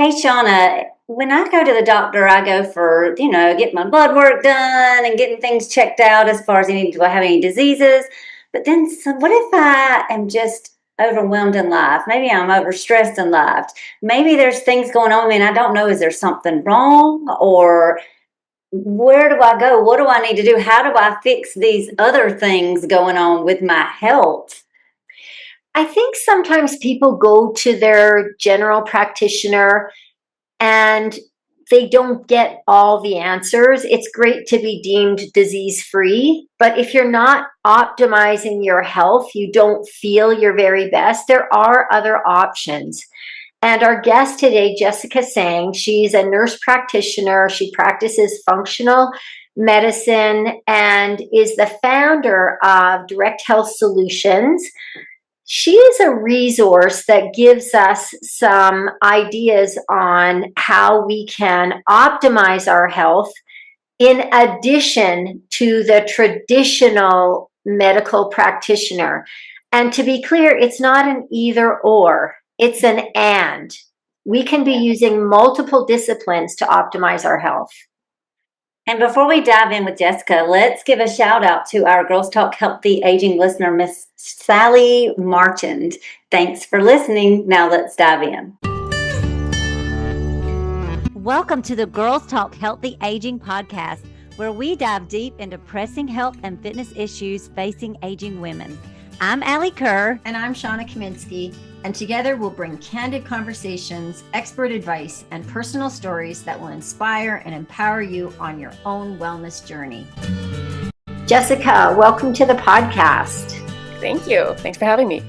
Hey, Shawna, when I go to the doctor, I go for, get my blood work done and getting things checked out as far as do I have any diseases? But then, what if I am just overwhelmed in life? Maybe I'm overstressed in life. Maybe there's things going on and I don't know, is there something wrong? Or where do I go? What do I need to do? How do I fix these other things going on with my health? I think sometimes people go to their general practitioner and they don't get all the answers. It's great to be deemed disease free, but if you're not optimizing your health, you don't feel your very best, there are other options. And our guest today, Jessica Tsang, she's a nurse practitioner. She practices functional medicine and is the founder of Direct Health Solutions. She is a resource that gives us some ideas on how we can optimize our health in addition to the traditional medical practitioner. And to be clear, it's not an either or, it's an and. We can be using multiple disciplines to optimize our health. And before we dive in with Jessica, let's give a shout out to our Girls Talk Healthy Aging listener, Miss Sally Marchand. Thanks for listening. Now let's dive in. Welcome to the Girls Talk Healthy Aging podcast, where we dive deep into pressing health and fitness issues facing aging women. I'm Alli Kerr. And I'm Shawna Kaminski. And together we'll bring candid conversations, expert advice, and personal stories that will inspire and empower you on your own wellness journey. Jessica, welcome to the podcast. Thank you. Thanks for having me.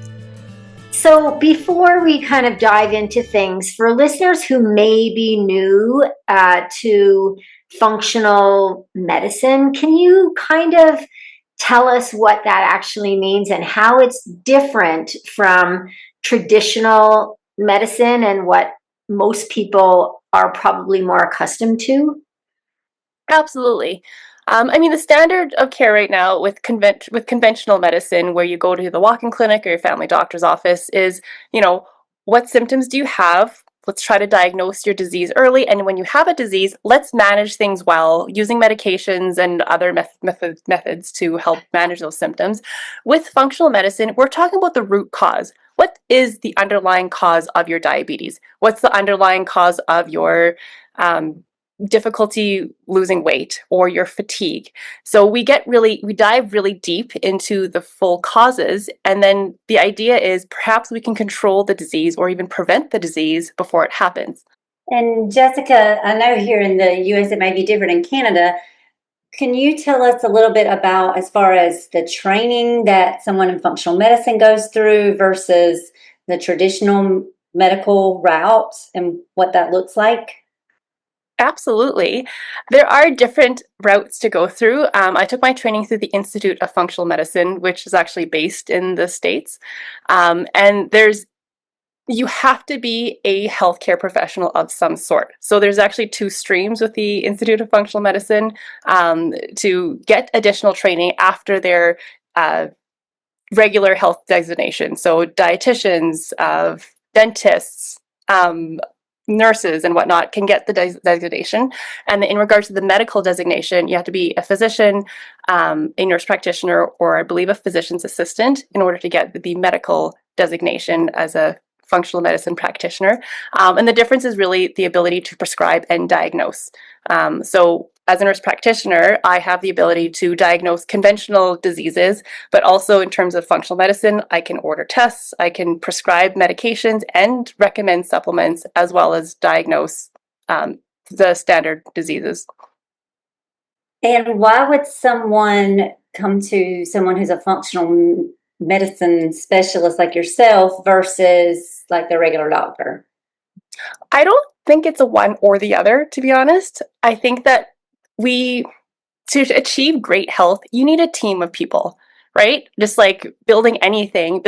So before we kind of dive into things, for listeners who may be new to functional medicine, can you kind of tell us what that actually means and how it's different from traditional medicine and what most people are probably more accustomed to? Absolutely. The standard of care right now with conventional medicine, where you go to the walk-in clinic or your family doctor's office, is, what symptoms do you have? Let's try to diagnose your disease early. And when you have a disease, let's manage things well using medications and other methods to help manage those symptoms. With functional medicine, we're talking about the root cause. What is the underlying cause of your diabetes? What's the underlying cause of your difficulty losing weight or your fatigue? So we dive really deep into the full causes, and then the idea is perhaps we can control the disease or even prevent the disease before it happens. And Jessica, I know here in the US it may be different in Canada. Can you tell us a little bit about, as far as the training that someone in functional medicine goes through versus the traditional medical route and what that looks like? Absolutely. There are different routes to go through. I took my training through the Institute of Functional Medicine, which is actually based in the States. And you have to be a healthcare professional of some sort. So there's actually two streams with the Institute of Functional Medicine to get additional training after their regular health designation. So dietitians, dentists, nurses and whatnot can get the designation. And in regards to the medical designation, you have to be a physician, a nurse practitioner, or I believe a physician's assistant in order to get the medical designation as a functional medicine practitioner. And the difference is really the ability to prescribe and diagnose. So as a nurse practitioner, I have the ability to diagnose conventional diseases, but also in terms of functional medicine, I can order tests, I can prescribe medications and recommend supplements, as well as diagnose the standard diseases. And why would someone come to someone who's a functional medicine specialist like yourself versus like the regular doctor? I don't think it's a one or the other, to be honest. I think that to achieve great health, you need a team of people, right? Just like building anything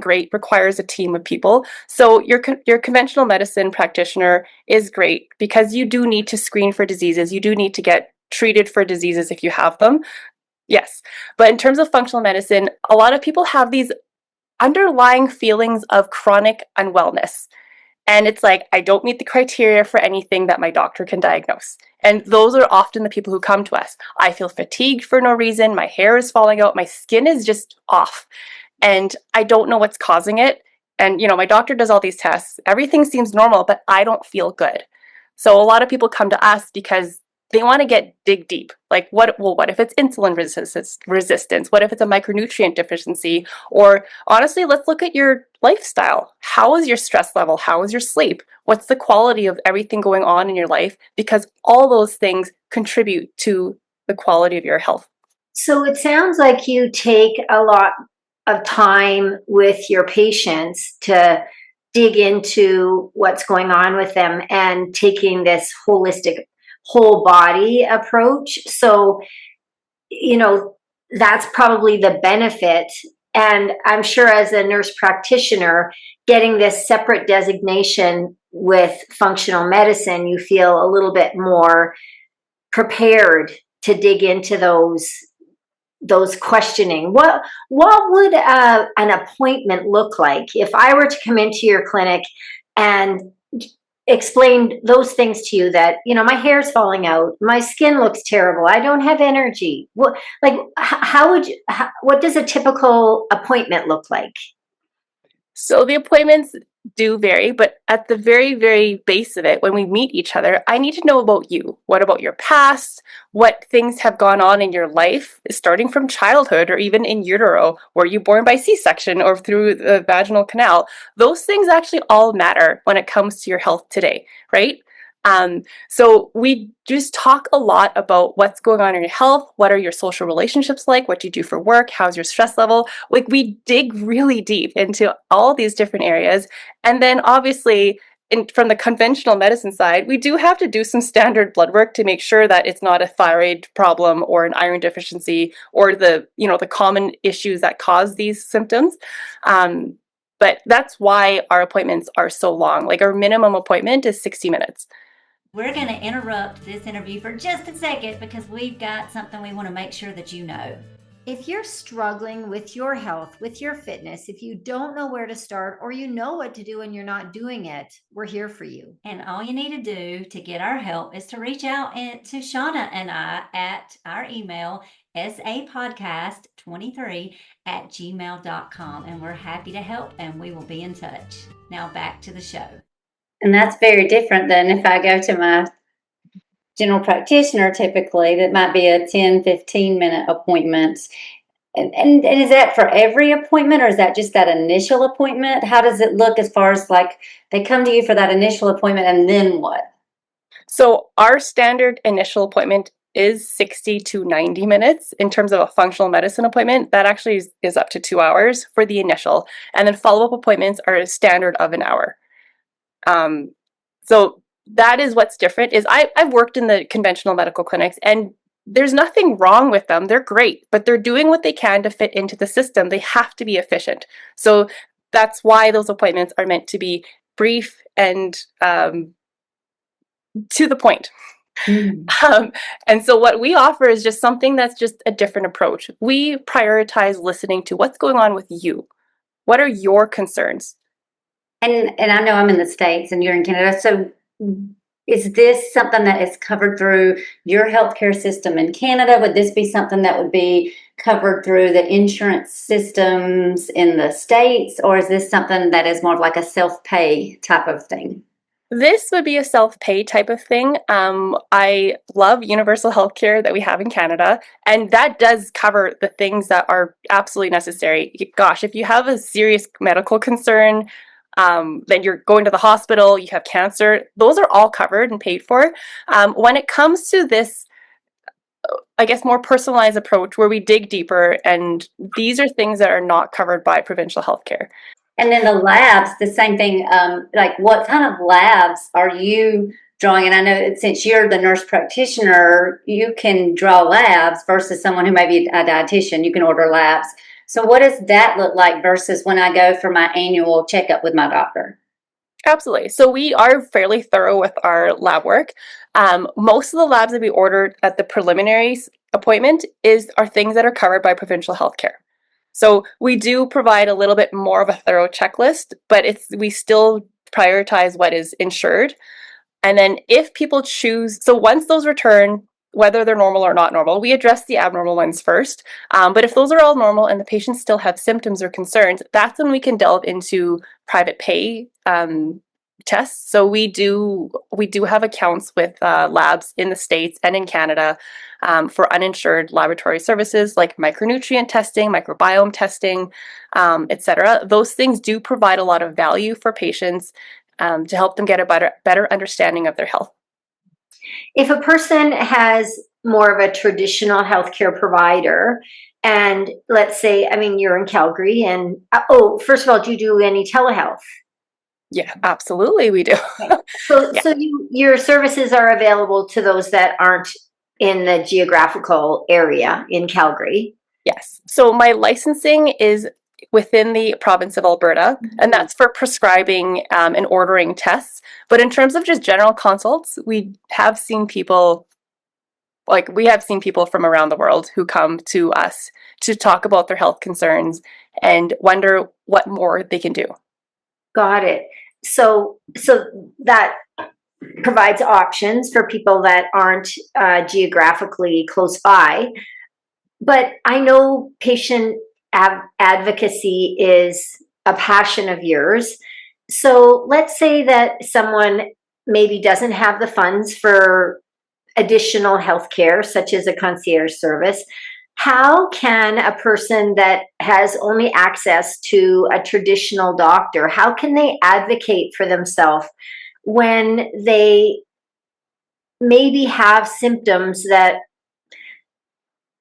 great requires a team of people. So your conventional medicine practitioner is great because you do need to screen for diseases. You do need to get treated for diseases if you have them. Yes. But in terms of functional medicine, a lot of people have these underlying feelings of chronic unwellness. And it's like, I don't meet the criteria for anything that my doctor can diagnose. And those are often the people who come to us. I feel fatigued for no reason. My hair is falling out. My skin is just off. And I don't know what's causing it. And, my doctor does all these tests. Everything seems normal, but I don't feel good. So a lot of people come to us because they want to dig deep. Like, what if it's insulin resistance? What if it's a micronutrient deficiency? Or honestly, let's look at your lifestyle. How is your stress level? How is your sleep? What's the quality of everything going on in your life? Because all those things contribute to the quality of your health. So it sounds like you take a lot of time with your patients to dig into what's going on with them and taking this holistic whole body approach. So, that's probably the benefit. And I'm sure as a nurse practitioner, getting this separate designation with functional medicine, you feel a little bit more prepared to dig into those questioning. What would an appointment look like if I were to come into your clinic and explain those things to you, that my hair's falling out, my skin looks terrible, I don't have energy? What does a typical appointment look like? So the appointments do vary, but at the very, very base of it, when we meet each other, I need to know about you. What about your past? What things have gone on in your life, starting from childhood or even in utero? Were you born by C-section or through the vaginal canal? Those things actually all matter when it comes to your health today, right? So we just talk a lot about what's going on in your health. What are your social relationships like? What do you do for work? How's your stress level? Like, we dig really deep into all these different areas. And then obviously, from the conventional medicine side, we do have to do some standard blood work to make sure that it's not a thyroid problem or an iron deficiency or the common issues that cause these symptoms. But that's why our appointments are so long. Like, our minimum appointment is 60 minutes. We're going to interrupt this interview for just a second because we've got something we want to make sure that you know. If you're struggling with your health, with your fitness, if you don't know where to start or you know what to do and you're not doing it, we're here for you. And all you need to do to get our help is to reach out to Shawna and I at our email, sapodcast23@gmail.com. And we're happy to help and we will be in touch. Now back to the show. And that's very different than if I go to my general practitioner, typically, that might be a 10, 15-minute appointment. And is that for every appointment, or is that just that initial appointment? How does it look as far as like they come to you for that initial appointment and then what? So our standard initial appointment is 60 to 90 minutes. In terms of a functional medicine appointment, that actually is up to 2 hours for the initial. And then follow-up appointments are a standard of an hour. So that is what's different. Is I've worked in the conventional medical clinics, and there's nothing wrong with them. They're great, but they're doing what they can to fit into the system. They have to be efficient. So that's why those appointments are meant to be brief and to the point. And so what we offer is just something that's just a different approach. We prioritize listening to what's going on with you. What are your concerns? And I know I'm in the States and you're in Canada. So is this something that is covered through your healthcare system in Canada? Would this be something that would be covered through the insurance systems in the States? Or is this something that is more of like a self-pay type of thing? This would be a self-pay type of thing. I love universal healthcare that we have in Canada, and that does cover the things that are absolutely necessary. Gosh, if you have a serious medical concern, then you're going to the hospital, you have cancer, those are all covered and paid for. When it comes to this, I guess, more personalized approach where we dig deeper, and these are things that are not covered by provincial healthcare. And then the labs, the same thing. Like, what kind of labs are you drawing? And I know since you're the nurse practitioner, you can draw labs versus someone who may be a dietitian. You can order labs. So what does that look like versus when I go for my annual checkup with my doctor? Absolutely. So we are fairly thorough with our lab work. Most of the labs that we ordered at the preliminary appointment are things that are covered by provincial healthcare. So we do provide a little bit more of a thorough checklist, but we still prioritize what is insured. And then if people choose, so once those return, whether they're normal or not normal, we address the abnormal ones first. But if those are all normal and the patients still have symptoms or concerns, that's when we can delve into private pay tests. So we do have accounts with labs in the States and in Canada for uninsured laboratory services like micronutrient testing, microbiome testing, etc. Those things do provide a lot of value for patients to help them get a better understanding of their health. If a person has more of a traditional healthcare provider, and let's say, I mean, you're in Calgary, and first of all, do you do any telehealth? Yeah, absolutely, we do. So, Yeah. so your services are available to those that aren't in the geographical area in Calgary. Yes. So my licensing is within the province of Alberta, and that's for prescribing and ordering tests. But in terms of just general consults, we have seen people from around the world who come to us to talk about their health concerns and wonder what more they can do. Got it. So that provides options for people that aren't geographically close by. But I know patient advocacy is a passion of yours. So let's say that someone maybe doesn't have the funds for additional healthcare, such as a concierge service. How can a person that has only access to a traditional doctor, how can they advocate for themselves when they maybe have symptoms that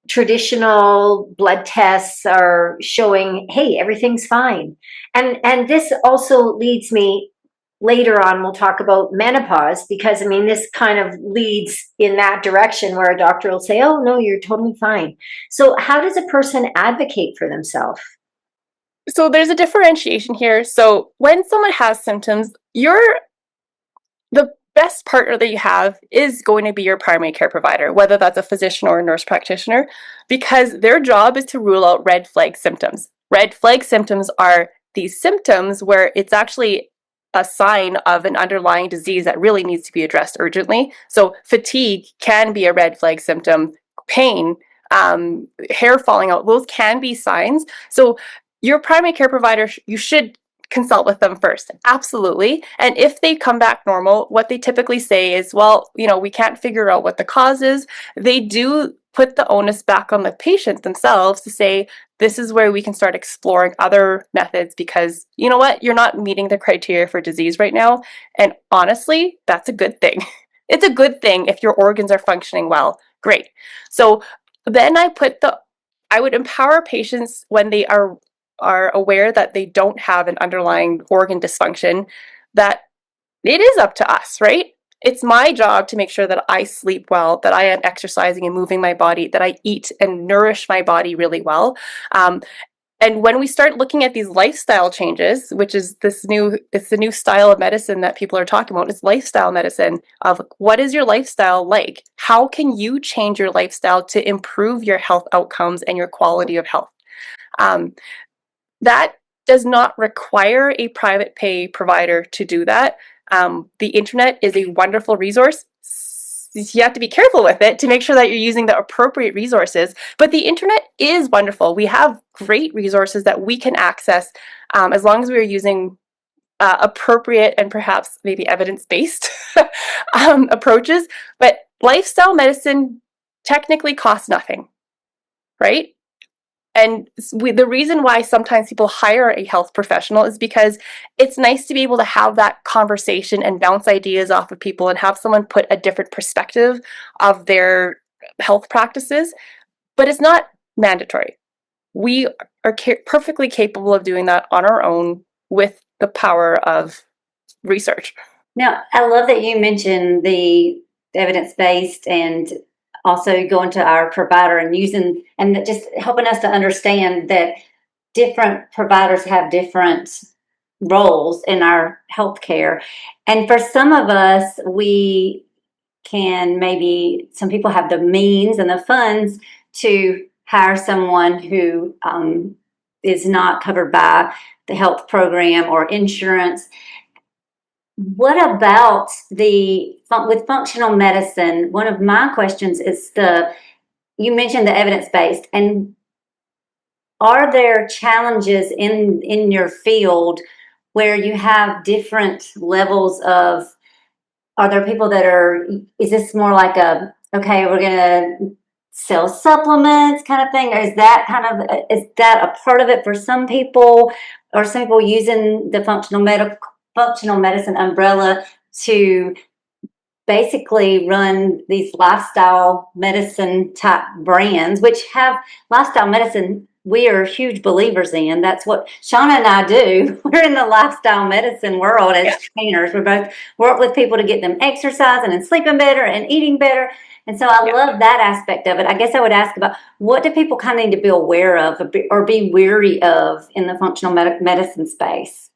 traditional blood tests are showing, hey, everything's fine? And this also leads me, later on we'll talk about menopause, because I mean, this kind of leads in that direction where a doctor will say, oh no, you're totally fine. So how does a person advocate for themselves? So there's a differentiation here. So when someone has symptoms, the best partner that you have is going to be your primary care provider, whether that's a physician or a nurse practitioner, because their job is to rule out red flag symptoms. Red flag symptoms are these symptoms where it's actually a sign of an underlying disease that really needs to be addressed urgently. So fatigue can be a red flag symptom, pain, hair falling out, those can be signs. So your primary care provider, you should consult with them first. Absolutely. And if they come back normal, what they typically say is, well, we can't figure out what the cause is. They do put the onus back on the patient themselves to say, this is where we can start exploring other methods because you know what? You're not meeting the criteria for disease right now. And honestly, that's a good thing. It's a good thing if your organs are functioning well. Great. So then I would empower patients when they are aware that they don't have an underlying organ dysfunction, that it is up to us, right? It's my job to make sure that I sleep well, that I am exercising and moving my body, that I eat and nourish my body really well. And when we start looking at these lifestyle changes, which is it's the new style of medicine that people are talking about, it's lifestyle medicine of what is your lifestyle like? How can you change your lifestyle to improve your health outcomes and your quality of health? That does not require a private pay provider to do that. The internet is a wonderful resource. You have to be careful with it to make sure that you're using the appropriate resources. But the internet is wonderful. We have great resources that we can access as long as we are using appropriate and perhaps maybe evidence-based approaches. But lifestyle medicine technically costs nothing, right? And the reason why sometimes people hire a health professional is because it's nice to be able to have that conversation and bounce ideas off of people and have someone put a different perspective of their health practices, but it's not mandatory. We are perfectly capable of doing that on our own with the power of research. Now, I love that you mentioned the evidence-based and also going to our provider and using and just helping us to understand that different providers have different roles in our healthcare. And for some of us, some people have the means and the funds to hire someone who is not covered by the health program or insurance. what about with functional medicine? One of my questions is you mentioned the evidence-based, and are there challenges in your field where you have different levels of, are there people that are, is this more like okay, we're going to sell supplements kind of thing? Or is that a part of it for some people, or some people using the functional medicine umbrella to basically run these lifestyle medicine type brands, which have lifestyle medicine we are huge believers in. That's what Shawna and I do. We're in the lifestyle medicine world as trainers. We both work with people to get them exercising and sleeping better and eating better. And so I love that aspect of it. I guess I would ask about, what do people kind of need to be aware of or be wary of in the functional medicine space?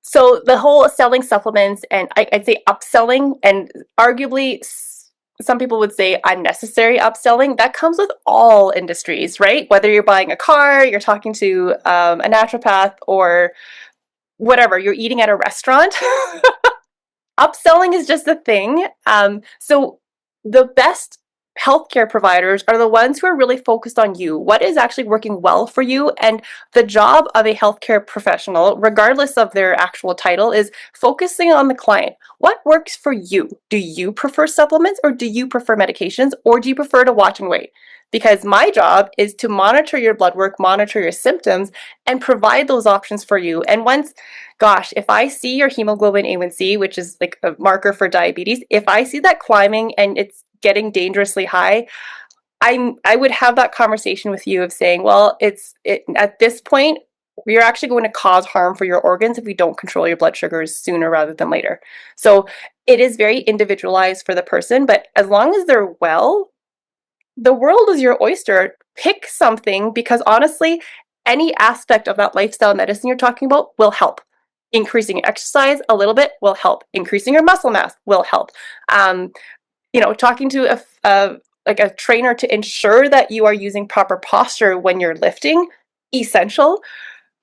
So the whole selling supplements, and I'd say upselling, and arguably some people would say unnecessary upselling, that comes with all industries, right? Whether you're buying a car, you're talking to a naturopath, or whatever, you're eating at a restaurant. Upselling is just a thing. So the best healthcare providers are the ones who are really focused on you, what is actually working well for you. And the job of a healthcare professional, regardless of their actual title, is focusing on the client. What works for you? Do you prefer supplements, or do you prefer medications, or do you prefer to watch and wait? Because my job is to monitor your blood work, monitor your symptoms, and provide those options for you. And gosh, if I see your hemoglobin A1C, which is like a marker for diabetes, if I see that climbing and it's getting dangerously high, I would have that conversation with you of saying, well, at this point, you're actually going to cause harm for your organs if we don't control your blood sugars sooner rather than later. So it is very individualized for the person, but as long as they're well, the world is your oyster. Pick something, because honestly, any aspect of that lifestyle medicine you're talking about will help. Increasing your exercise a little bit will help. Increasing your muscle mass will help. Talking to a trainer to ensure that you are using proper posture when you're lifting, essential.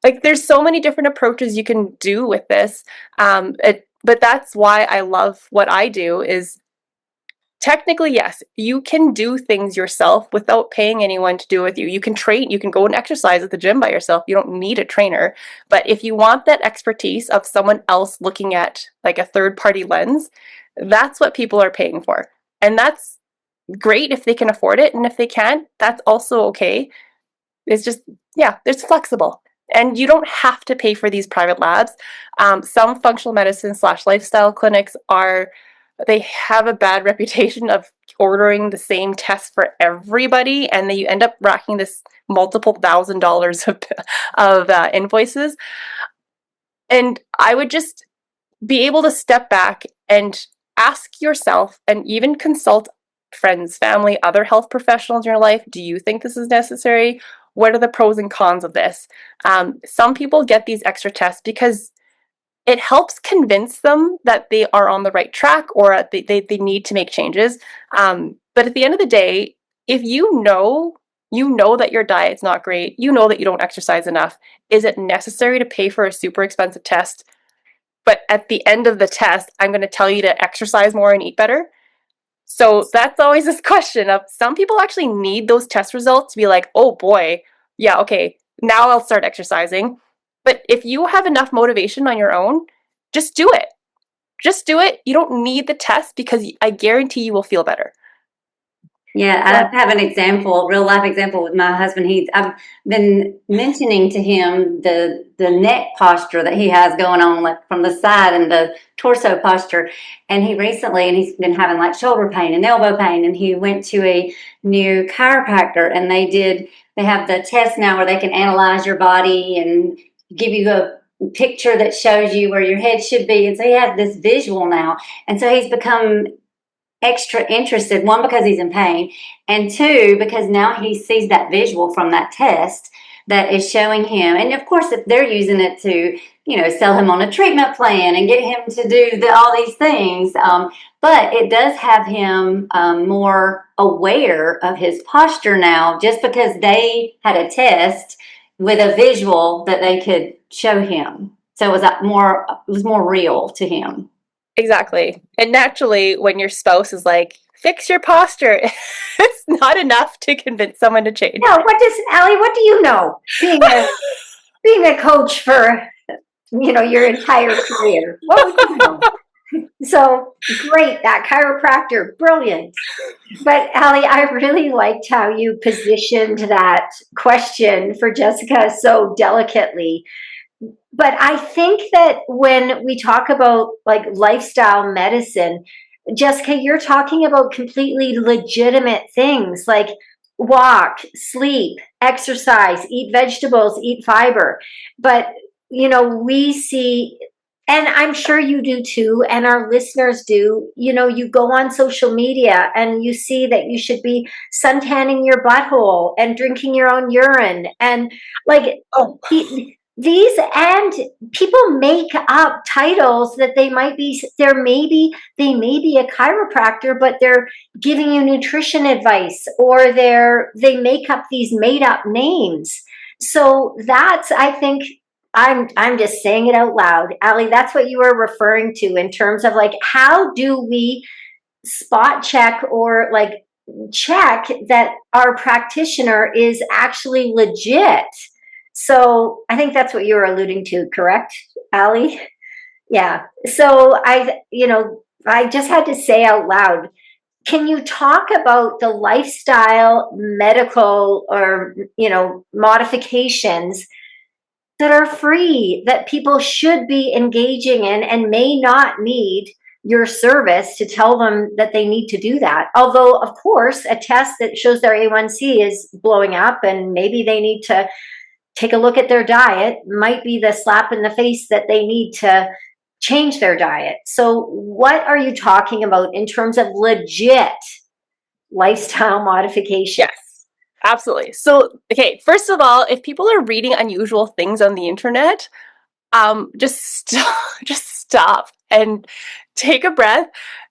Like, there's so many different approaches you can do with this. But that's why I love what I do. Is technically, yes, you can do things yourself without paying anyone to do it with you. You can train, you can go and exercise at the gym by yourself. You don't need a trainer. But if you want that expertise of someone else looking at like a third-party lens, that's what people are paying for. And that's great if they can afford it. And if they can't, that's also okay. It's just, it's flexible. And you don't have to pay for these private labs. Some functional medicine / lifestyle clinics they have a bad reputation of ordering the same test for everybody, and then you end up racking this multiple $1,000s of invoices. And I would just be able to step back and ask yourself, and even consult friends, family, other health professionals in your life. Do you think this is necessary? What are the pros and cons of this? Some people get these extra tests because it helps convince them that they are on the right track, or they need to make changes. But at the end of the day, if you know that your diet's not great, you know that you don't exercise enough, is it necessary to pay for a super expensive test? But at the end of the test, I'm going to tell you to exercise more and eat better. So that's always this question of, some people actually need those test results to be like, oh boy, yeah, okay, now I'll start exercising. But if you have enough motivation on your own, just do it. Just do it. You don't need the test, because I guarantee you will feel better. Yeah, I have an example, real life example with my husband. I've been mentioning to him the neck posture that he has going on, like from the side, and the torso posture. And he's been having like shoulder pain and elbow pain. And he went to a new chiropractor, and they have the test now where they can analyze your body and give you a picture that shows you where your head should be. And so he has this visual now. And so he's become extra interested, one, because he's in pain, and two, because now he sees that visual from that test that is showing him. And of course, if they're using it to, sell him on a treatment plan and get him to do all these things, but it does have him more aware of his posture now, just because they had a test with a visual that they could show him. So it was more real to him. Exactly. And naturally, when your spouse is like, fix your posture, it's not enough to convince someone to change. No, Alli, what do you know? Being a coach for, your entire career. What would you know? So great, that chiropractor, brilliant. But Alli, I really liked how you positioned that question for Jessica so delicately. But I think that when we talk about like lifestyle medicine, Jessica, you're talking about completely legitimate things like walk, sleep, exercise, eat vegetables, eat fiber. But, we see, and I'm sure you do too, and our listeners do, you go on social media and you see that you should be suntanning your butthole and drinking your own urine. And like, Oh, these, and people make up titles that they may be a chiropractor, but they're giving you nutrition advice, or they make up these made up names. So that's, I think, I'm just saying it out loud, Alli, that's what you were referring to in terms of like, how do we spot check or like check that our practitioner is actually legit? So I think that's what you were alluding to, correct, Alli? Yeah. So I just had to say out loud, can you talk about the lifestyle medical or, modifications that are free that people should be engaging in and may not need your service to tell them that they need to do that? Although, of course, a test that shows their A1C is blowing up and maybe they need to take a look at their diet might be the slap in the face that they need to change their diet. So what are you talking about in terms of legit lifestyle modification? yes, absolutely. So, okay, first of all, if people are reading unusual things on the internet, just stop and take a breath.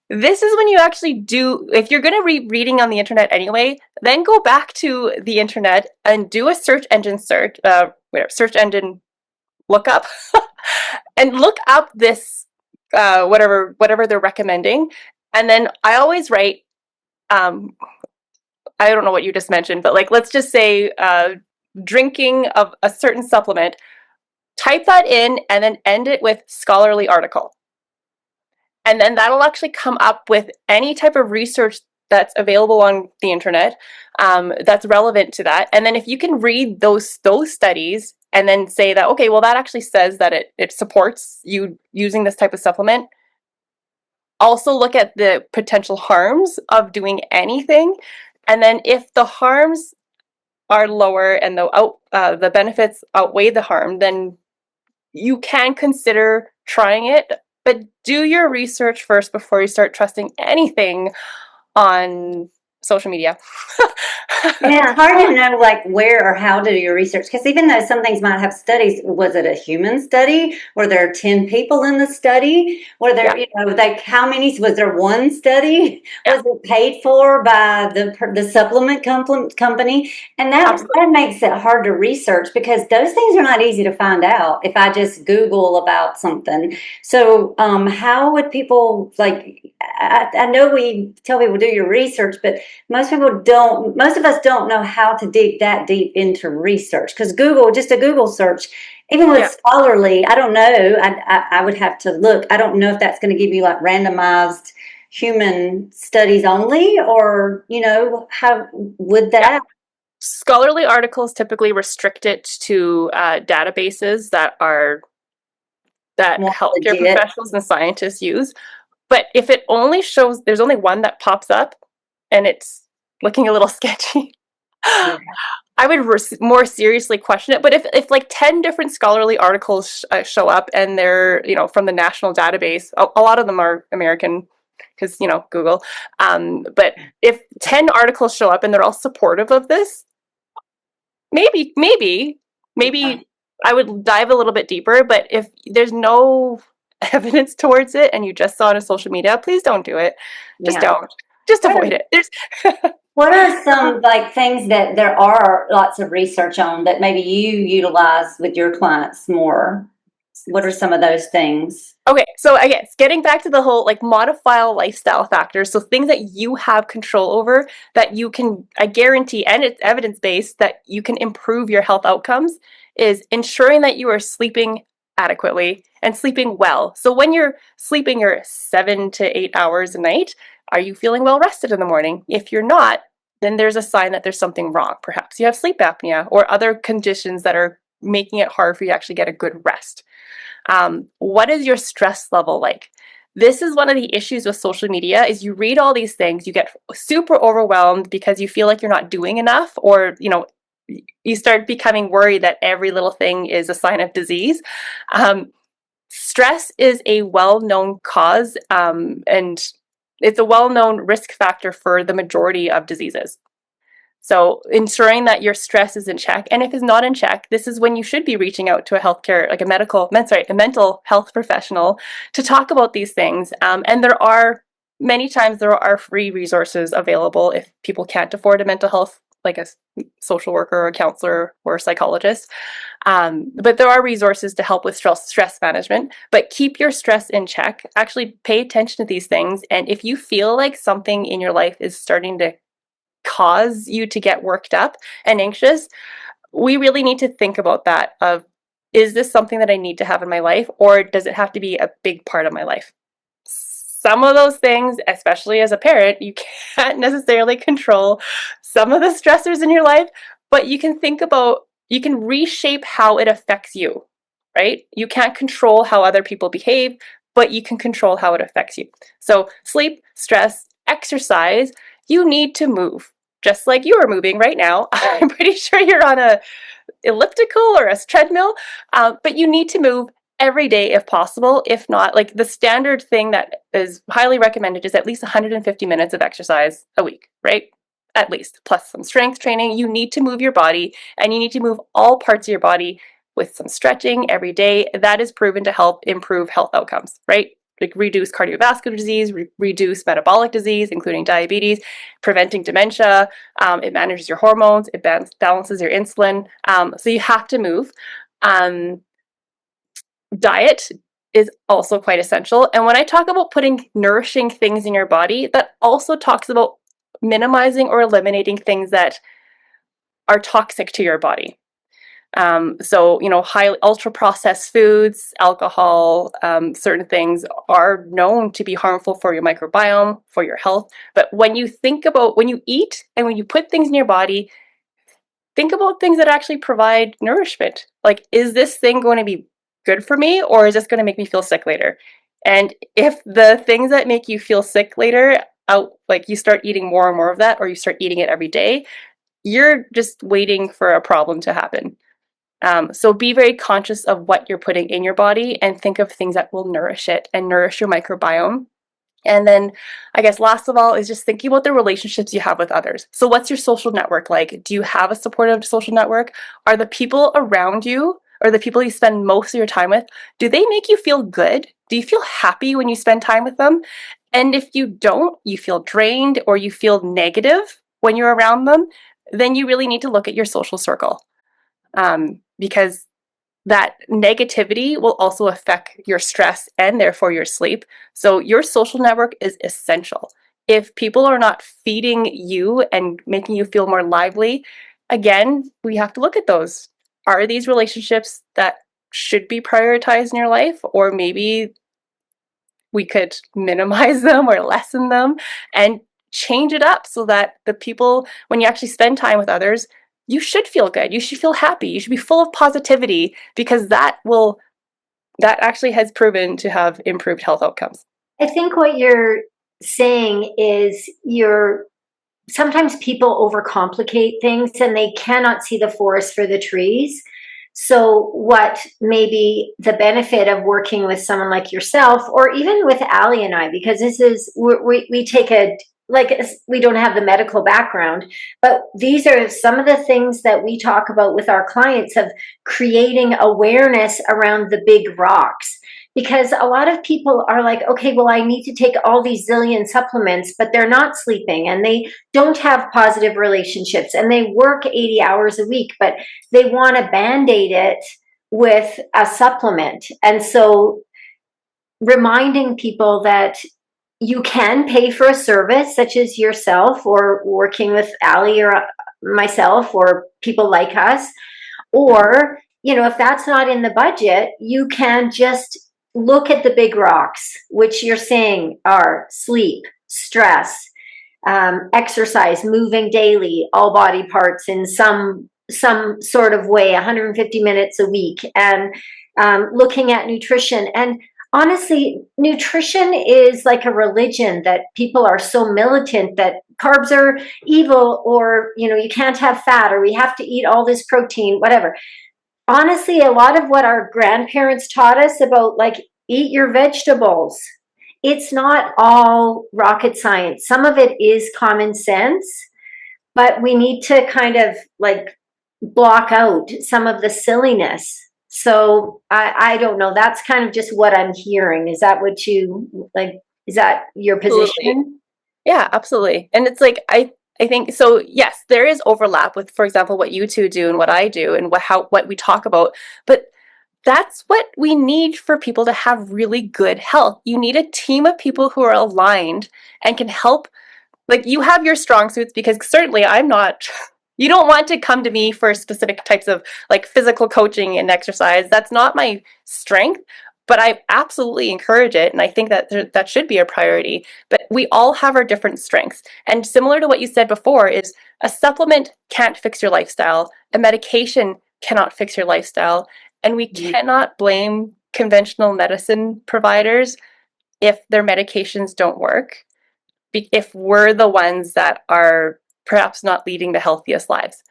This is when you actually do, if you're going to be reading on the internet anyway, then go back to the internet and do a search engine search engine lookup and look up this, whatever they're recommending. And then I always write, I don't know what you just mentioned, but like, let's just say, drinking of a certain supplement, type that in and then end it with scholarly article. And then that'll actually come up with any type of research that's available on the internet, that's relevant to that. And then if you can read those studies and then say that, okay, well, that actually says that it supports you using this type of supplement. Also look at the potential harms of doing anything. And then if the harms are lower and the benefits outweigh the harm, then you can consider trying it, but do your research first before you start trusting anything on social media. And it's hard to know like where or how to do your research, because even though some things might have studies, was it a human study? Were there 10 people in the study? Were there, like how many, was there one study? Was it paid for by the supplement company? And that makes it hard to research, because those things are not easy to find out if I just Google about something. So how would people, like, I know we tell people do your research, but most of us don't know how to dig that deep into research, because just a Google search, even with scholarly, I don't know, I would have to look. I don't know if that's going to give you like randomized human studies only, or, how would that? Yeah. Scholarly articles typically restrict it to databases that healthcare professionals and scientists use. But if it only shows, there's only one that pops up and it's looking a little sketchy, I would more seriously question it. But if like 10 different scholarly articles show up and they're, from the national database, a lot of them are American because, Google. But if 10 articles show up and they're all supportive of this, maybe I would dive a little bit deeper. But if there's no evidence towards it and you just saw it on social media, please don't do it. Just avoid it. What are some like things that there are lots of research on that maybe you utilize with your clients more? What are some of those things? Okay, so I guess getting back to the whole like modifiable lifestyle factors, so things that you have control over that you can, I guarantee, and it's evidence-based that you can improve your health outcomes, is ensuring that you are sleeping adequately and sleeping well. So when you're sleeping your 7 to 8 hours a night, are you feeling well rested in the morning? If you're not, then there's a sign that there's something wrong. Perhaps you have sleep apnea or other conditions that are making it hard for you to actually get a good rest. What is your stress level like? This is one of the issues with social media is you read all these things, you get super overwhelmed because you feel like you're not doing enough, or, you start becoming worried that every little thing is a sign of disease. Stress is a well-known cause, and it's a well-known risk factor for the majority of diseases. So ensuring that your stress is in check, and if it's not in check, this is when you should be reaching out to a healthcare, like a mental health professional to talk about these things. And many times there are free resources available if people can't afford a mental health, like a social worker or a counselor or a psychologist. But there are resources to help with stress management, but keep your stress in check. Actually pay attention to these things. And if you feel like something in your life is starting to cause you to get worked up and anxious, we really need to think about that of, is this something that I need to have in my life, or does it have to be a big part of my life? Some of those things, especially as a parent, you can't necessarily control some of the stressors in your life, but you can reshape how it affects you, right? You can't control how other people behave, but you can control how it affects you. So sleep, stress, exercise, you need to move. Just like you are moving right now. I'm pretty sure you're on a elliptical or a treadmill, but you need to move every day if possible. If not, like the standard thing that is highly recommended is at least 150 minutes of exercise a week, right? At least, plus some strength training. You need to move your body, and you need to move all parts of your body with some stretching every day. That is proven to help improve health outcomes, right? Like reduce cardiovascular disease, reduce metabolic disease, including diabetes, preventing dementia. It manages your hormones. It balances your insulin. So you have to move. Diet is also quite essential. And when I talk about putting nourishing things in your body, that also talks about minimizing or eliminating things that are toxic to your body. So, highly ultra processed foods, alcohol, certain things are known to be harmful for your microbiome, for your health. But when you eat and when you put things in your body, think about things that actually provide nourishment. Like, is this thing going to be good for me, or is this going to make me feel sick later? And if the things that make you feel sick later, like you start eating more and more of that, or you start eating it every day, you're just waiting for a problem to happen. So be very conscious of what you're putting in your body and think of things that will nourish it and nourish your microbiome. And then I guess last of all is just thinking about the relationships you have with others. So what's your social network like? Do you have a supportive social network? Are the people around you, or the people you spend most of your time with, do they make you feel good? Do you feel happy when you spend time with them? And if you don't, you feel drained or you feel negative when you're around them, then you really need to look at your social circle. Because that negativity will also affect your stress and therefore your sleep. So your social network is essential. If people are not feeding you and making you feel more lively, again, we have to look at those. Are these relationships that should be prioritized in your life? Or maybe we could minimize them or lessen them and change it up so that the people, when you actually spend time with others, you should feel good. You should feel happy. You should be full of positivity, because that actually has proven to have improved health outcomes. I think what you're saying is sometimes people overcomplicate things and they cannot see the forest for the trees. So what maybe the benefit of working with someone like yourself, or even with Alli and I, because we take we don't have the medical background, but these are some of the things that we talk about with our clients, of creating awareness around the big rocks. Because a lot of people are like, okay, well, I need to take all these zillion supplements, but they're not sleeping and they don't have positive relationships and they work 80 hours a week, but they want to band-aid it with a supplement. And so reminding people that you can pay for a service such as yourself or working with Alli or myself or people like us, or, if that's not in the budget, you can just look at the big rocks, which you're saying are sleep, stress, exercise, moving daily, all body parts in some sort of way, 150 minutes a week, and looking at nutrition. And honestly, nutrition is like a religion that people are so militant that carbs are evil, or you can't have fat, or we have to eat all this protein, whatever. Honestly, a lot of what our grandparents taught us about, like, eat your vegetables, it's not all rocket science. Some of it is common sense, but we need to kind of like block out some of the silliness. So I don't know. That's kind of just what I'm hearing. Is that what you like? Is that your Absolutely. position? Yeah, absolutely. And it's like I think so. Yes, there is overlap with, for example, what you two do and what I do and what we talk about. But that's what we need for people to have really good health. You need a team of people who are aligned and can help. Like, you have your strong suits, because certainly I'm not. You don't want to come to me for specific types of like physical coaching and exercise. That's not my strength, but I absolutely encourage it, and I think that that should be a priority. But we all have our different strengths, and similar to what you said before, is a supplement can't fix your lifestyle. A medication cannot fix your lifestyle, and we cannot blame conventional medicine providers if their medications don't work, if we're the ones that are perhaps not leading the healthiest lives.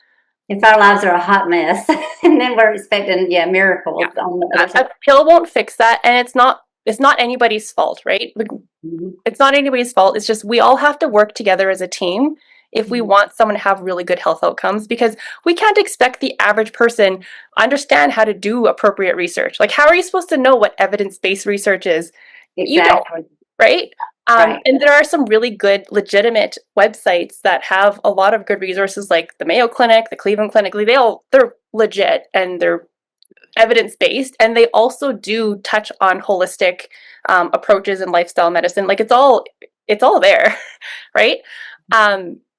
If our lives are a hot mess, and then we're expecting, miracles on the other A side. pill won't fix that, and it's not anybody's fault, right? Like, it's not anybody's fault. It's just we all have to work together as a team if we want someone to have really good health outcomes, because we can't expect the average person understand how to do appropriate research. Like, how are you supposed to know what evidence-based research is? You don't, Exactly. right? Right. And there are some really good, legitimate websites that have a lot of good resources, like the Mayo Clinic, the Cleveland Clinic. They're legit and they're evidence-based, and they also do touch on holistic approaches in lifestyle medicine. Like, it's all there, right?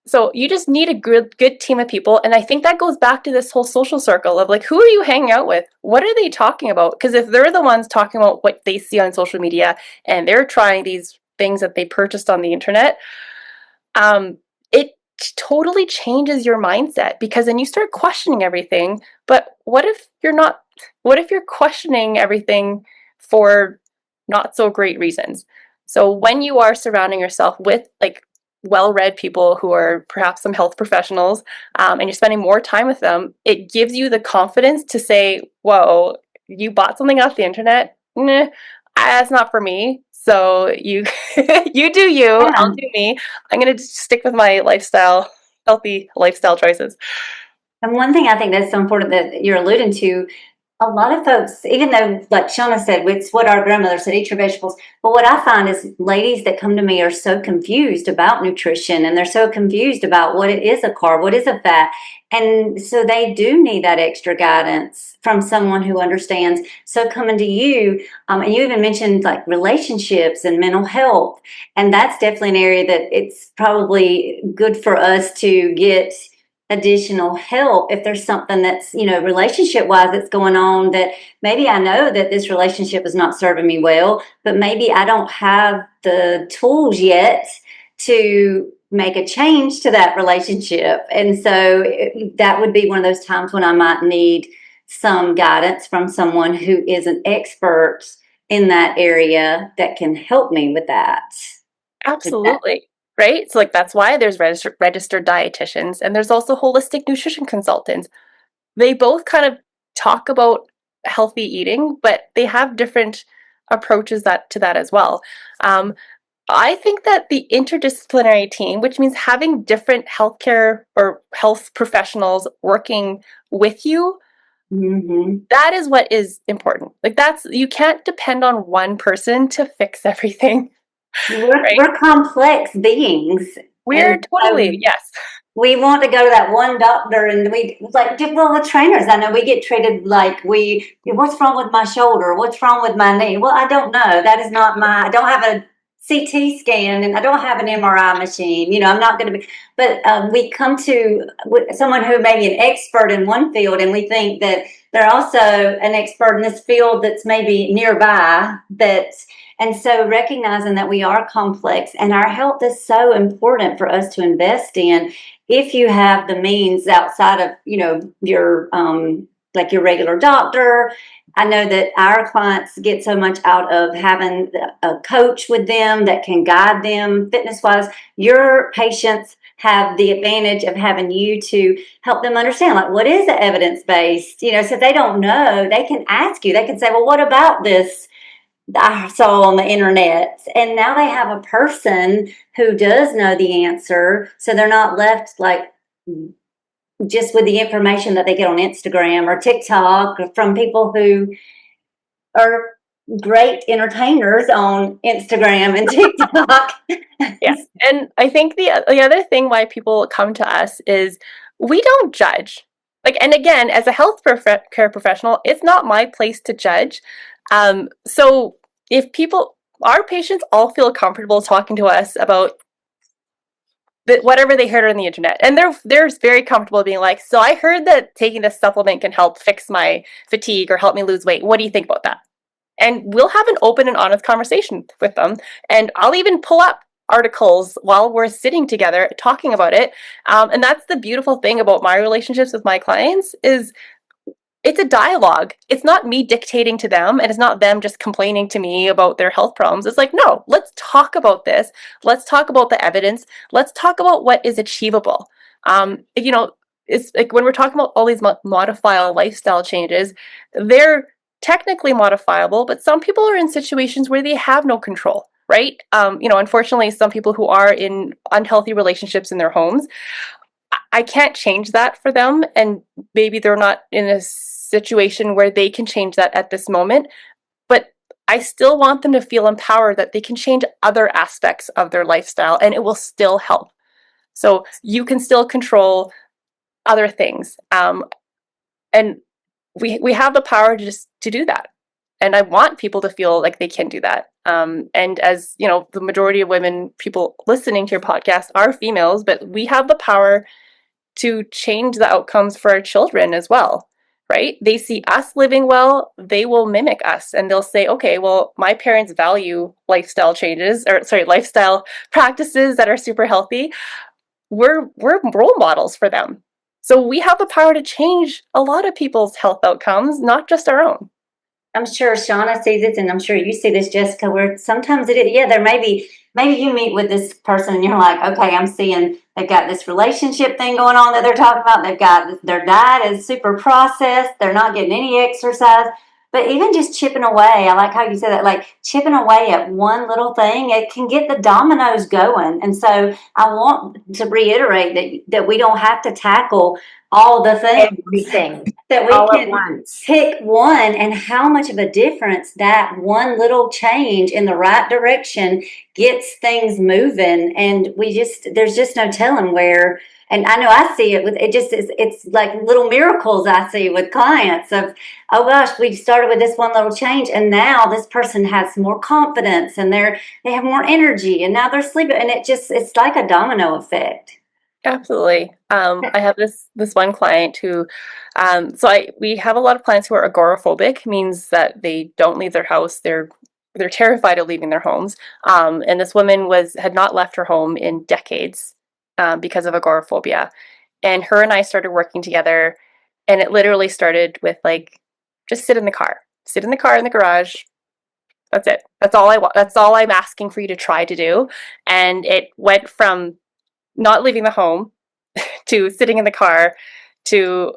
So you just need a good team of people, and I think that goes back to this whole social circle of like, who are you hanging out with? What are they talking about? Because if they're the ones talking about what they see on social media and they're trying these things that they purchased on the internet, it totally changes your mindset, because then you start questioning everything. But what if you're questioning everything for not so great reasons? So when you are surrounding yourself with like well-read people who are perhaps some health professionals, and you're spending more time with them, it gives you the confidence to say, whoa, you bought something off the internet? Nah, that's not for me. So you you do you, Yeah. I'll do me. I'm going to stick with my healthy lifestyle choices. And one thing I think that's so important that you're alluding to, a lot of folks, even though, like Shawna said, it's what our grandmother said, eat your vegetables. But what I find is ladies that come to me are so confused about nutrition, and they're so confused about what it is a carb, what is a fat. And so they do need that extra guidance from someone who understands. So coming to you, and you even mentioned like relationships and mental health. And that's definitely an area that it's probably good for us to get additional help if there's something that's relationship wise that's going on, that maybe I know that this relationship is not serving me well, but maybe I don't have the tools yet to make a change to that relationship. And so that would be one of those times when I might need some guidance from someone who is an expert in that area that can help me with that. Absolutely. Right? So like, that's why there's registered dietitians, and there's also holistic nutrition consultants. They both kind of talk about healthy eating, but they have different approaches to that as well. I think that the interdisciplinary team, which means having different healthcare or health professionals working with you, that is what is important. Like, you can't depend on one person to fix everything. We're, Right? we're complex beings. We're And totally, yes. we want to go to that one doctor, and we like well with trainers. I know we get treated like what's wrong with my shoulder? What's wrong with my knee? Well, I don't know. That is not I don't have a CT scan and I don't have an MRI machine. I'm not going to be, but we come to someone who may be an expert in one field, and we think that they're also an expert in this field that's maybe nearby. And so recognizing that we are complex and our health is so important for us to invest in. If you have the means outside of, your, like your regular doctor, I know that our clients get so much out of having a coach with them that can guide them fitness wise. Your patients have the advantage of having you to help them understand, like, what is the evidence based? So if they don't know, they can ask you. They can say, well, what about this I saw on the internet? And now they have a person who does know the answer, so they're not left like just with the information that they get on Instagram or TikTok from people who are great entertainers on Instagram and TikTok. Yeah. And I think the other thing why people come to us is we don't judge. Like, and again, as a health care professional, it's not my place to judge. So if our patients all feel comfortable talking to us about whatever they heard on the internet, and they're very comfortable being like, so I heard that taking this supplement can help fix my fatigue or help me lose weight. What do you think about that? And we'll have an open and honest conversation with them. And I'll even pull up articles while we're sitting together talking about it. And that's the beautiful thing about my relationships with my clients is it's a dialogue. It's not me dictating to them, and it's not them just complaining to me about their health problems. It's like, no, let's talk about this. Let's talk about the evidence. Let's talk about what is achievable. It's like when we're talking about all these modifiable lifestyle changes, they're technically modifiable, but some people are in situations where they have no control, right? Unfortunately, some people who are in unhealthy relationships in their homes, I can't change that for them, and maybe they're not in a situation where they can change that at this moment, but I still want them to feel empowered that they can change other aspects of their lifestyle and it will still help. So you can still control other things. And we have the power to do that. And I want people to feel like they can do that. And as the majority of people listening to your podcast are females, but we have the power to change the outcomes for our children as well, right? They see us living well, they will mimic us, and they'll say, okay, well, my parents value lifestyle practices that are super healthy. We're role models for them. So we have the power to change a lot of people's health outcomes, not just our own. I'm sure Shawna sees it, and I'm sure you see this, Jessica, where sometimes there may be, maybe you meet with this person and you're like, okay, I'm seeing they've got this relationship thing going on that they're talking about. They've got their diet is super processed. They're not getting any exercise. But even just chipping away, I like how you said that, like chipping away at one little thing, it can get the dominoes going. And so I want to reiterate that we don't have to tackle all the things. Everything. That we all can at once. pick one, and how much of a difference that one little change in the right direction gets things moving. And there's just no telling where. And I know I see it it's like little miracles I see with clients of, oh gosh, we started with this one little change and now this person has more confidence and they have more energy and now they're sleeping, and it's like a domino effect. Absolutely. I have this one client who, we have a lot of clients who are agoraphobic, means that they don't leave their house. They're terrified of leaving their homes. And this woman had not left her home in decades because of agoraphobia. And her and I started working together, and it literally started with like, just sit in the car in the garage. That's it. That's all I want. That's all I'm asking for you to try to do. And it went from not leaving the home to sitting in the car to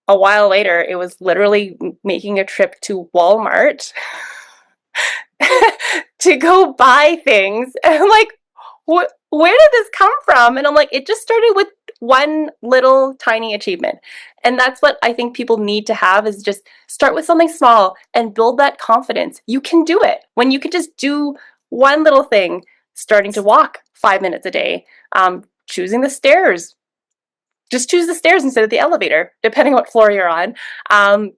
a while later, it was literally making a trip to Walmart to go buy things. And I'm like, where did this come from? And I'm like, it just started with one little tiny achievement. And that's what I think people need to have, is just start with something small and build that confidence. You can do it. When you can just do one little thing, starting to walk 5 minutes a day, choosing the stairs just choose the stairs instead of the elevator, depending on what floor you're on.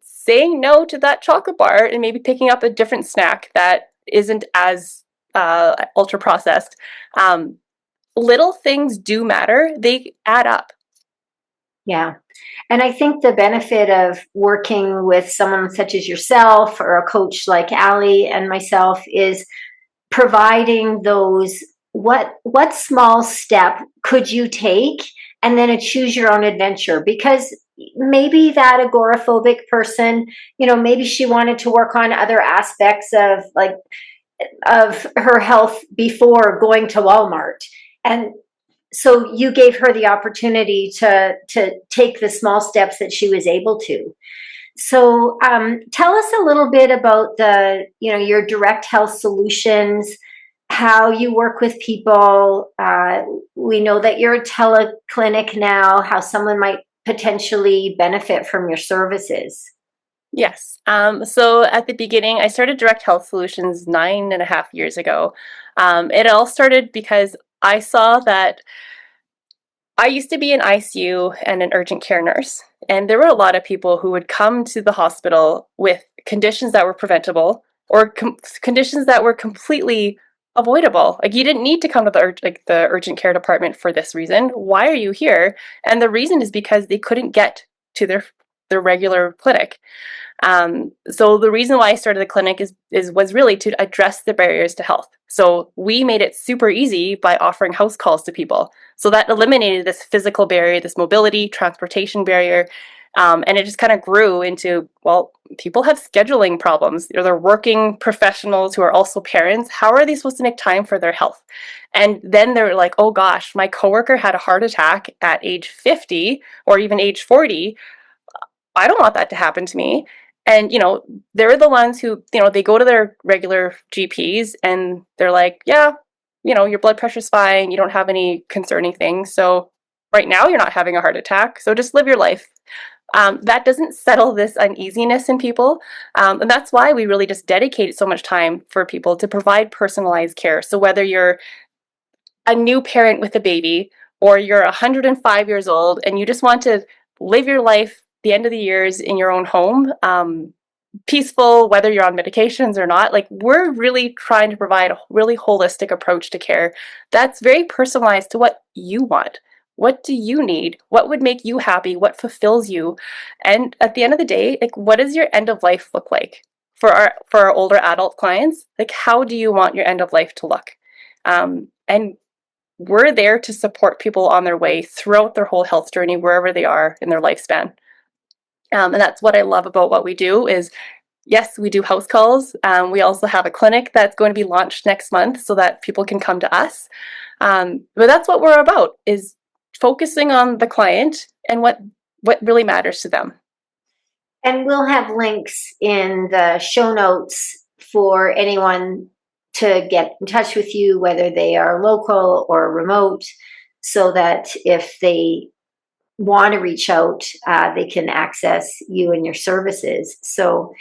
Saying no to that chocolate bar and maybe picking up a different snack that isn't as ultra processed. Little things do matter. They add up. Yeah. And I think the benefit of working with someone such as yourself or a coach like Alli and myself is providing those, what small step could you take, and then a choose your own adventure. Because maybe that agoraphobic person, maybe she wanted to work on other aspects of her health before going to Walmart. And so you gave her the opportunity to take the small steps that she was able to. So tell us a little bit about your direct health solutions, how you work with people. We know that you're a teleclinic now, how someone might potentially benefit from your services. Yes. So at the beginning, I started Direct Health Solutions 9.5 years ago. It all started because I saw that I used to be an ICU and an urgent care nurse, and there were a lot of people who would come to the hospital with conditions that were preventable or conditions that were completely avoidable. Like, you didn't need to come to the urgent care department for this reason. Why are you here? And the reason is because they couldn't get to their regular clinic. So the reason why I started the clinic was really to address the barriers to health. So we made it super easy by offering house calls to people. So that eliminated this physical barrier, this mobility, transportation barrier. And it just kind of grew into, well, people have scheduling problems, or they're working professionals who are also parents. How are they supposed to make time for their health? And then they're like, oh gosh, my coworker had a heart attack at age 50 or even age 40. I don't want that to happen to me. And, they're the ones who, they go to their regular GPs and they're like, yeah, your blood pressure's fine. You don't have any concerning things. So right now you're not having a heart attack. So just live your life. That doesn't settle this uneasiness in people. And that's why we really just dedicated so much time for people to provide personalized care. So whether you're a new parent with a baby or you're 105 years old and you just want to live your life the end of the years in your own home, peaceful, whether you're on medications or not, like, we're really trying to provide a really holistic approach to care that's very personalized to what you want. What do you need? What would make you happy? What fulfills you? And at the end of the day, like, what does your end of life look like? For our older adult clients, like, how do you want your end of life to look? And we're there to support people on their way throughout their whole health journey, wherever they are in their lifespan. And that's what I love about what we do is, yes, we do house calls. We also have a clinic that's going to be launched next month so that people can come to us. But that's what we're about, is focusing on the client and what really matters to them. And we'll have links in the show notes for anyone to get in touch with you, whether they are local or remote, so that if they want to reach out, they can access you and your services. So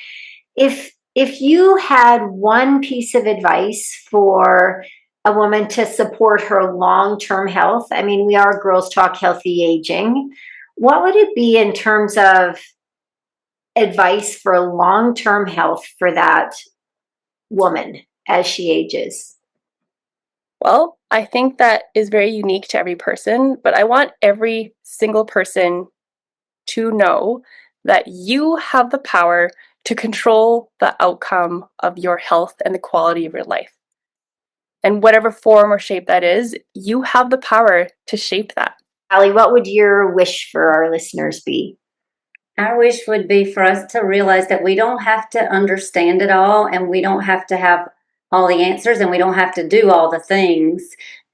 if you had one piece of advice for a woman to support her long-term health, I mean, we are Girls Talk Healthy Aging, what would it be in terms of advice for long-term health for that woman as she ages? Well, I think that is very unique to every person, but I want every single person to know that you have the power to control the outcome of your health and the quality of your life. And whatever form or shape that is, you have the power to shape that. Alli, what would your wish for our listeners be? Our wish would be for us to realize that we don't have to understand it all, and we don't have to have all the answers, and we don't have to do all the things,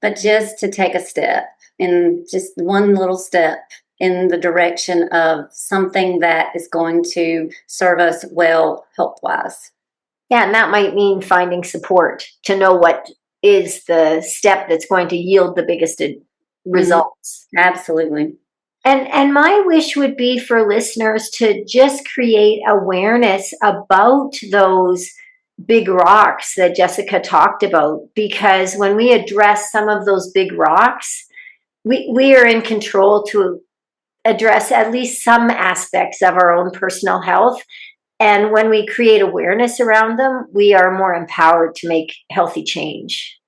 but just to take a step, in just one little step in the direction of something that is going to serve us well health-wise. Yeah, and that might mean finding support to know what is the step that's going to yield the biggest results. Absolutely. And my wish would be for listeners to just create awareness about those big rocks that Jessica talked about, because when we address some of those big rocks, we are in control to address at least some aspects of our own personal health. And when we create awareness around them, we are more empowered to make healthy change.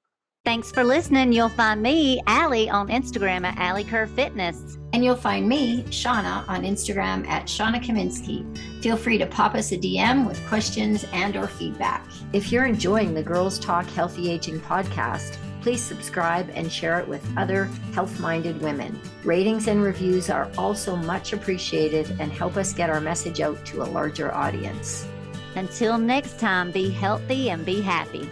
Thanks for listening. You'll find me, Alli, on Instagram at Alli Kerr Fitness. And you'll find me, Shawna, on Instagram at Shawna Kaminski. Feel free to pop us a DM with questions and or feedback. If you're enjoying the Girls Talk Healthy Aging podcast, please subscribe and share it with other health-minded women. Ratings and reviews are also much appreciated and help us get our message out to a larger audience. Until next time, be healthy and be happy.